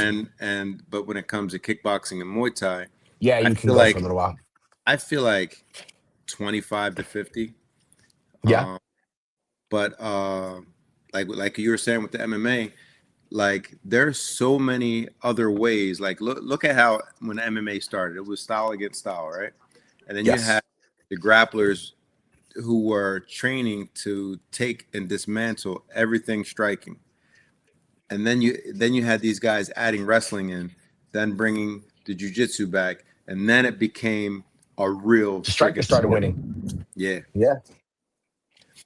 Speaker 1: But when it comes to kickboxing and Muay Thai,
Speaker 3: Yeah,
Speaker 1: I
Speaker 3: you can
Speaker 1: feel
Speaker 3: go for a
Speaker 1: like
Speaker 3: little while.
Speaker 1: I feel like 25 to 50.
Speaker 3: Yeah.
Speaker 1: Um, but like you were saying with the MMA, like there's so many other ways. Like look at how when MMA started, it was style against style, right? And then you had
Speaker 3: Yes.
Speaker 1: the grapplers who were training to take and dismantle everything striking. And then you had these guys adding wrestling in, then bringing the jujitsu back, and then it became a real
Speaker 3: The striker
Speaker 1: freaking
Speaker 3: started
Speaker 1: sport.
Speaker 3: winning.
Speaker 1: Yeah.
Speaker 3: Yeah.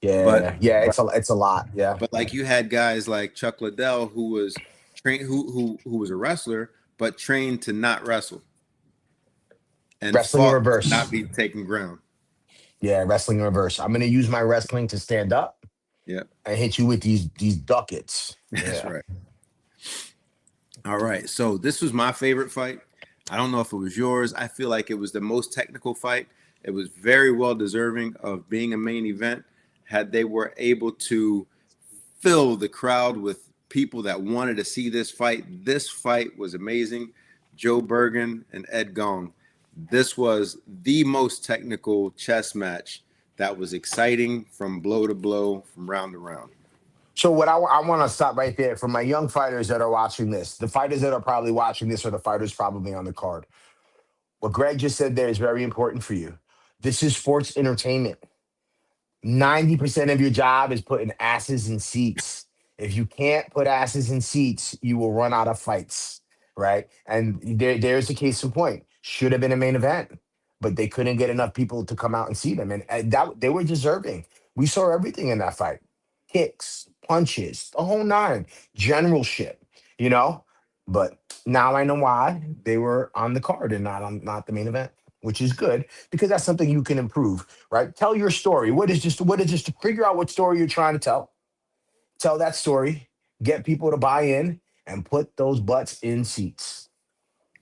Speaker 1: But
Speaker 3: Yeah. Yeah. It's a lot. Yeah.
Speaker 1: but like you had guys like Chuck Liddell who was trained who was a wrestler but trained to not wrestle and
Speaker 3: Wrestling in
Speaker 1: fought to not
Speaker 3: reverse.
Speaker 1: be taken ground.
Speaker 3: Yeah, wrestling in reverse. I'm gonna use my wrestling to stand up
Speaker 1: Yeah,
Speaker 3: and hit you with these ducats.
Speaker 1: that's
Speaker 3: Yeah.
Speaker 1: right. All right. So this was my favorite fight. I don't know if it was yours. I feel like it was the most technical fight. It was very well deserving of being a main event. Had they were able to fill the crowd with people that wanted to see this fight was amazing. Joe Bergen and Ed Gong. This was the most technical chess match that was exciting from blow to blow, from round to round.
Speaker 3: So what I want to stop right there for my young fighters that are watching this, the fighters that are probably watching this are the fighters probably on the card. What Greg just said there is very important for you. This is sports entertainment. 90% of your job is putting asses in seats. If you can't put asses in seats, you will run out of fights, right? And there's the case in point. Should have been a main event, but they couldn't get enough people to come out and see them. And that they were deserving. We saw everything in that fight. Kicks, punches, the whole nine, generalship, you know? But now I know why they were on the card and not the main event, which is good because that's something you can improve, right? Tell your story. What is just to figure out what story you're trying to tell. Tell that story, get people to buy in, and put those butts in seats.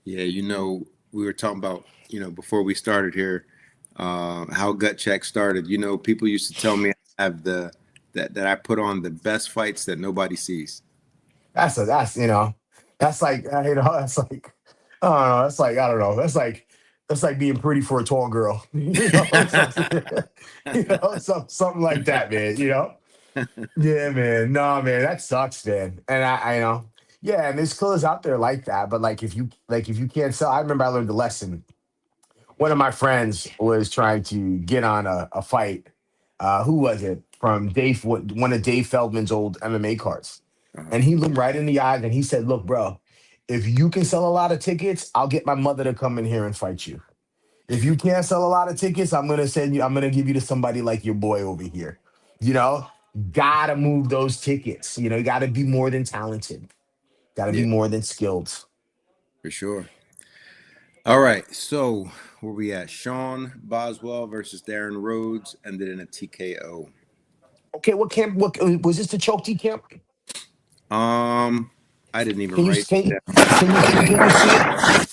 Speaker 1: Yeah, we were talking about, before we started here, how gut check started. People used to tell me I have that I put on the best fights that nobody sees.
Speaker 3: That's like that's like I don't know. That's like I don't know. That's like being pretty for a tall girl. Something, something like that, man. Yeah, man. No, man, that sucks, man. And I know. Yeah, and there's clothes out there like that. But like if you can't sell, I remember I learned a lesson. One of my friends was trying to get on a fight. Who was it? From one of Dave Feldman's old MMA cards.
Speaker 1: Uh-huh.
Speaker 3: And he looked right in the eyes and he said, "Look, bro, if you can sell a lot of tickets, I'll get my mother to come in here and fight you. If you can't sell a lot of tickets, I'm gonna give you to somebody like your boy over here. You know, gotta move those tickets. You gotta be more than talented, gotta be
Speaker 1: Yeah,
Speaker 3: more than skilled."
Speaker 1: for sure. All right, so where we at? Sean Boswell versus Darren Rhodes ended in a TKO.
Speaker 3: Okay, what camp? What was this? The choke T camp?
Speaker 1: Um, I didn't even
Speaker 3: Can you
Speaker 1: write
Speaker 3: can
Speaker 1: it
Speaker 3: you,
Speaker 1: down.
Speaker 3: can you see it?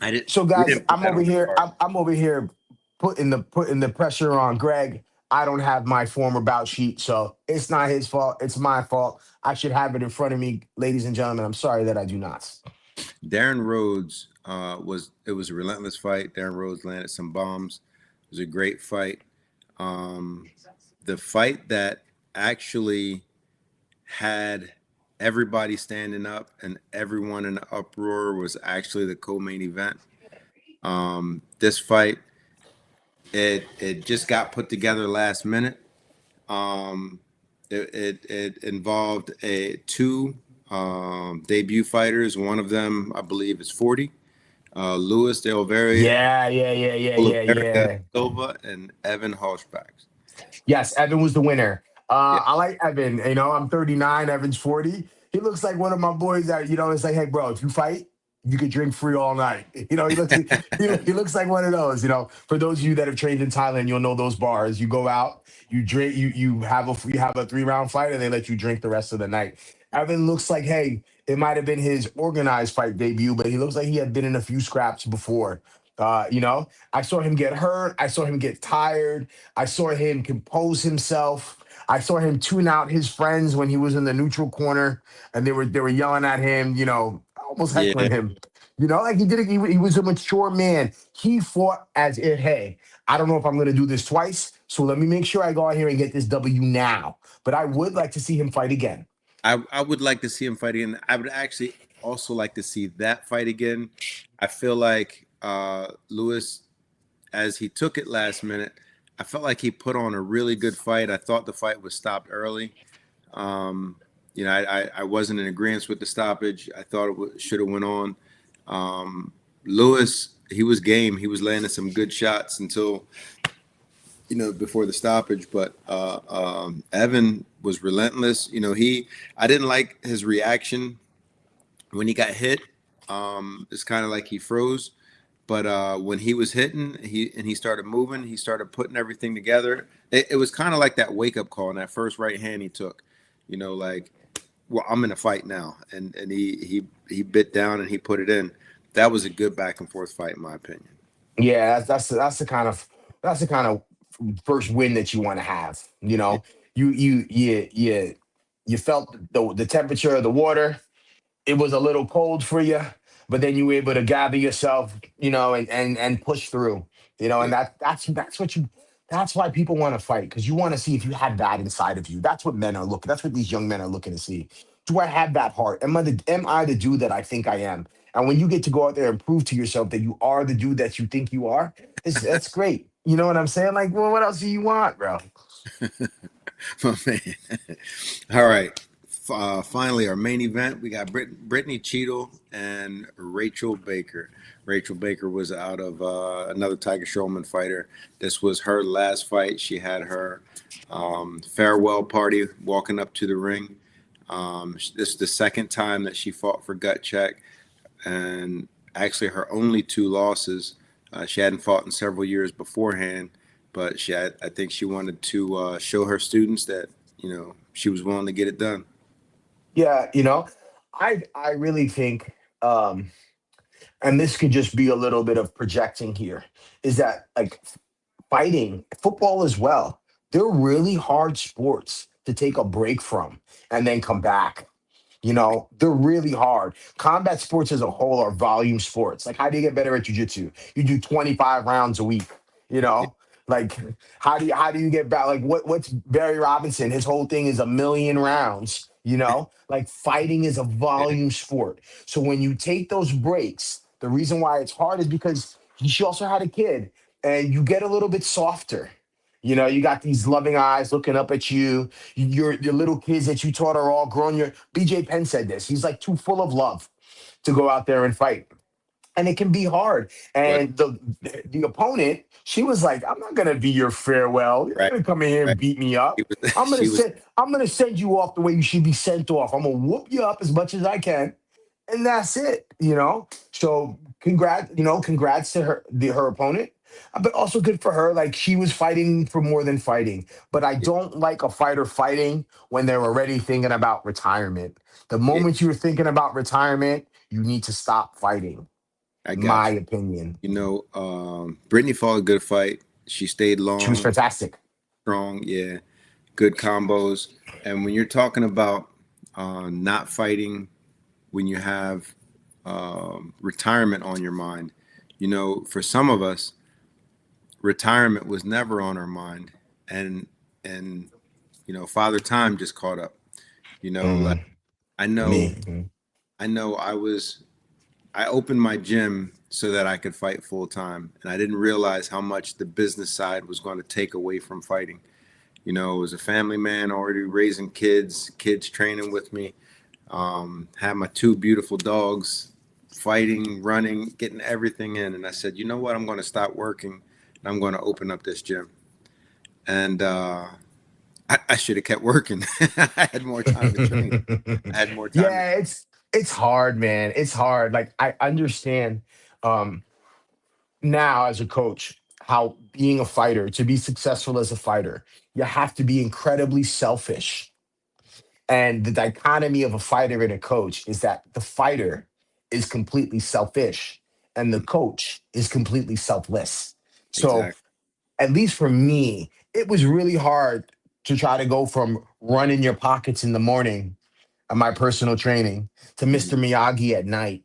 Speaker 1: I didn't.
Speaker 3: So
Speaker 1: We
Speaker 3: guys,
Speaker 1: didn't put
Speaker 3: I'm
Speaker 1: that
Speaker 3: over
Speaker 1: on the
Speaker 3: here.
Speaker 1: card.
Speaker 3: I'm over here putting the pressure on Greg. I don't have my former bout sheet, so it's not his fault. It's my fault. I should have it in front of me, ladies and gentlemen. I'm sorry that I do not.
Speaker 1: Darren Rhodes was a relentless fight. Darren Rhodes landed some bombs. It was a great fight. Um, the fight that actually had everybody standing up and everyone in the uproar was actually the co-main event. This fight, it just got put together last minute. Um, it involved two debut fighters. One of them, I believe, is 40. Luis de
Speaker 3: Yeah, yeah, yeah, yeah, yeah,
Speaker 1: Oliveira
Speaker 3: yeah.
Speaker 1: Silva and Evan Hochback.
Speaker 3: Yes, Evan was the winner.
Speaker 1: Yeah,
Speaker 3: I like Evan. I'm 39. Evan's 40. He looks like one of my boys that it's like, hey, bro, if you fight, you could drink free all night. He looks like one of those. For those of you that have trained in Thailand, you'll know those bars. You go out, you drink, you have a 3-round fight, and they let you drink the rest of the night. Evan looks like, hey, it might have been his organized fight debut, but he looks like he had been in a few scraps before. I saw him get hurt. I saw him get tired. I saw him compose himself. I saw him tune out his friends when he was in the neutral corner, and they were yelling at him. Almost
Speaker 1: yeah.
Speaker 3: heckling him. Like he did. He was a mature man. He fought as if, hey, I don't know if I'm going to do this twice, so let me make sure I go out here and get this W now. But I would like to see him fight again.
Speaker 1: I would like to see him fight again. I would actually also like to see that fight again. I feel like Lewis, as he took it last minute, I felt like he put on a really good fight. I thought the fight was stopped early. I wasn't in agreement with the stoppage. I thought it should have went on. Lewis, he was game. He was landing some good shots until before the stoppage. But Evan was relentless. I didn't like his reaction when he got hit. It's kind of like he froze. But when he was hitting, he started moving. He started putting everything together. It was kind of like that wake up call in that first right hand he took. Like well, I'm in a fight now, and he bit down and he put it in. That was a good back and forth fight, in my opinion.
Speaker 3: Yeah, that's the kind of first win that you want to have. You
Speaker 1: Yeah,
Speaker 3: know, you felt the temperature of the water. It was a little cold for you, but then you were able to gather yourself, and push through, and
Speaker 1: yeah.
Speaker 3: that's what you. That's why people want to fight, because you want to see if you have that inside of you. That's what men are looking. That's what these young men are looking to see. Do I have that heart? Am I the dude that I think I am? And when you get to go out there and prove to yourself that you are the dude that you think you are, that's great. You know what I'm saying? Like, well, what else do you want, bro?
Speaker 1: My man. All right. Finally, our main event, we got Brittany Cheadle and Rachel Baker. Rachel Baker was out of another Tiger Schulman fighter. This was her last fight. She had her farewell party walking up to the ring. This is the second time that she fought for gut check, and actually her only two losses. She hadn't fought in several years beforehand, but I think she wanted to show her students that she was willing to get it done.
Speaker 3: Yeah, I really think, and this could just be a little bit of projecting here, is that like fighting, football as well, they're really hard sports to take a break from and then come back. They're really hard. Combat sports as a whole are volume sports. Like, how do you get better at jujitsu? You do 25 rounds a week, you
Speaker 1: Yeah,
Speaker 3: know? Like, how do you get back? Like, what's Barry Robinson? His whole thing is a million rounds, Like, fighting is a
Speaker 1: yeah,
Speaker 3: volume sport. So when you take those breaks, the reason why it's hard is because she also had a kid, and you get a little bit softer. You got these loving eyes looking up at you. Your little kids that you taught are all grown. Your BJ Penn said this. He's like too full of love to go out there and fight, and it can be hard.
Speaker 1: but
Speaker 3: And the opponent, she was like, "I'm not gonna be your farewell. You're not
Speaker 1: right,
Speaker 3: gonna come in here
Speaker 1: right.
Speaker 3: and beat me
Speaker 1: She
Speaker 3: up.
Speaker 1: was,
Speaker 3: I'm gonna
Speaker 1: she was
Speaker 3: send I'm gonna send you off the way you should be sent off. I'm gonna whoop you up as much as I can, and that's it. So congrats to her opponent, but also good for her. Like, she was fighting for more than fighting. But I
Speaker 1: yeah,
Speaker 3: don't like a fighter fighting when they're already thinking about retirement. The
Speaker 1: yeah.
Speaker 3: moment you're thinking about retirement, you need to stop fighting.
Speaker 1: I
Speaker 3: My
Speaker 1: got you.
Speaker 3: opinion.
Speaker 1: Brittany fought a good fight. She stayed
Speaker 3: She was
Speaker 1: long,
Speaker 3: fantastic.
Speaker 1: strong. Yeah, good combos. And when you're talking about not fighting when you have retirement on your mind, for some of us, retirement was never on our mind, and and Father Time just caught up. Like
Speaker 3: Mm,
Speaker 1: I know,
Speaker 3: me. Mhm.
Speaker 1: I know, I opened my gym so that I could fight full time, and I didn't realize how much the business side was going to take away from fighting. I was a family man already raising kids training with me. Had my two beautiful dogs, fighting, running, getting everything in. And I said, you know what? I'm going to stop working and I'm going to open up this gym. And I should have kept working. I had more time to train. I had more time to.
Speaker 3: Yeah, it's hard, man. It's hard. Like, I understand, um now as a coach, how being a fighter, to be successful as a fighter, you have to be incredibly selfish. And the dichotomy of a fighter and a coach is that the fighter is completely selfish and the coach is completely selfless. So,
Speaker 1: Exactly.
Speaker 3: at least for me, it was really hard to try to go from running your pockets in the morning of my personal training to
Speaker 1: Mhm.
Speaker 3: Mr. Miyagi at night,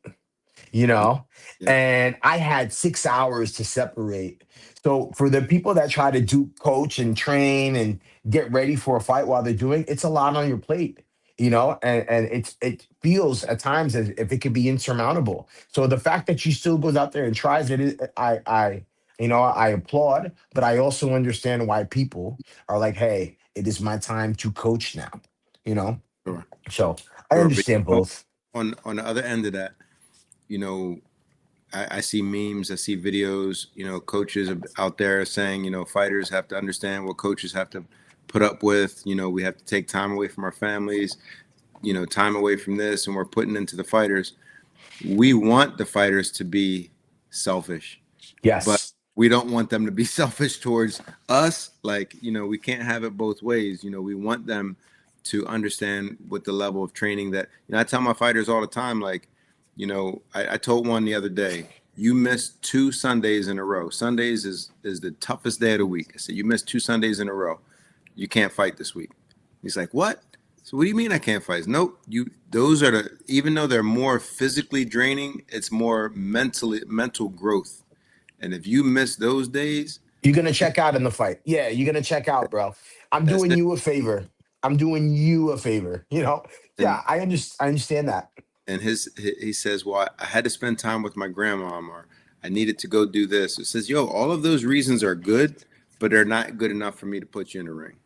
Speaker 3: you
Speaker 1: Yeah.
Speaker 3: know?
Speaker 1: Yeah.
Speaker 3: And I had 6 hours to separate. So for the people that try to do coach and train and get ready for a fight while they're doing, it's a lot on your plate, and it feels at times as if it could be insurmountable. So the fact that she still goes out there and tries it, I applaud, but I also understand why people are like, hey, it is my time to coach now, you know?
Speaker 1: Sure.
Speaker 3: So I
Speaker 1: Sure. But
Speaker 3: understand both.
Speaker 1: on the other end of that, you know, I see memes, I see videos, coaches out there saying, fighters have to understand what coaches have to put up with. We have to take time away from our families, time away from this, and we're putting into the fighters. We want the fighters to be selfish, but
Speaker 3: Yes.
Speaker 1: we don't want them to be selfish towards us. Like, we can't have it both ways. We want them to understand what the level of training that, I tell my fighters all the time, like, I told one the other day, you missed 2 Sundays in a row. Sundays is the toughest day of the week. I said, you missed 2 Sundays in a row. You can't fight this week. He's like, what? So what do you mean I can't fight? Nope. Those are even though they're more physically draining, it's more mental growth. And if you miss those days,
Speaker 3: You're gonna check out in the fight. Yeah, you're gonna check out, bro. I'm
Speaker 1: that's
Speaker 3: doing
Speaker 1: it.
Speaker 3: you a favor. I'm doing you a favor.
Speaker 1: And
Speaker 3: Yeah, I understand that.
Speaker 1: and he says, well, I had to spend time with my grandmom, or I needed to go do this. It says, yo, all of those reasons are good, but they're not good enough for me to put you in the ring.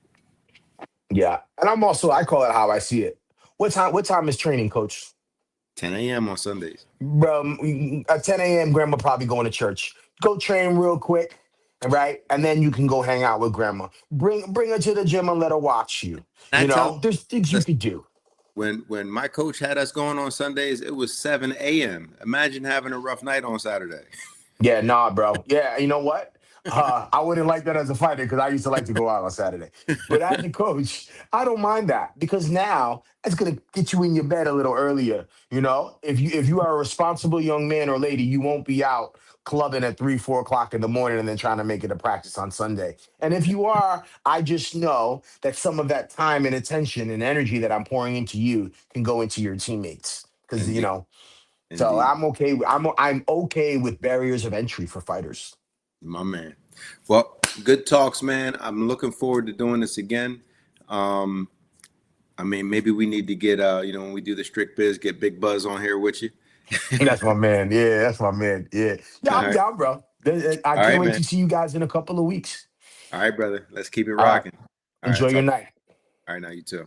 Speaker 3: Yeah, and I call it how I see it. What time is training, coach?
Speaker 1: 10 a.m. on Sundays.
Speaker 3: Bro, at 10 a.m., grandma probably going to church. Go train real quick, right? And then you can go hang out with grandma. Bring her to the gym and let her watch you.
Speaker 1: And I tell
Speaker 3: There's things you
Speaker 1: listen,
Speaker 3: could do.
Speaker 1: when my coach had us going on Sundays, it was 7 a.m. Imagine having a rough night on Saturday.
Speaker 3: Yeah, nah, bro. Yeah, you know what? I wouldn't like that as a fighter because I used to like to go out on Saturday. But as a coach, I don't mind that because now it's gonna get you in your bed a little earlier. If you are a responsible young man or lady, you won't be out clubbing at 3, 4 o'clock in the morning and then trying to make it a practice on Sunday. And if you are, I just know that some of that time and attention and energy that I'm pouring into you can go into your teammates. Because
Speaker 1: Indeed.
Speaker 3: so
Speaker 1: Indeed.
Speaker 3: I'm okay with barriers of entry for fighters.
Speaker 1: My man. Well, good talks, man. I'm looking forward to doing this again. Maybe we need to get when we do the strict biz, get Big Buzz on here with you.
Speaker 3: That's my man. Yeah, that's my man. Yeah. Yeah,
Speaker 1: All
Speaker 3: I'm
Speaker 1: right.
Speaker 3: down, bro. I
Speaker 1: All
Speaker 3: can't
Speaker 1: right,
Speaker 3: wait
Speaker 1: man.
Speaker 3: to see you guys in a couple of weeks.
Speaker 1: All right, brother. Let's keep it
Speaker 3: All right.
Speaker 1: rocking. All right.
Speaker 3: Enjoy your
Speaker 1: Talk.
Speaker 3: night.
Speaker 1: All right, now you too.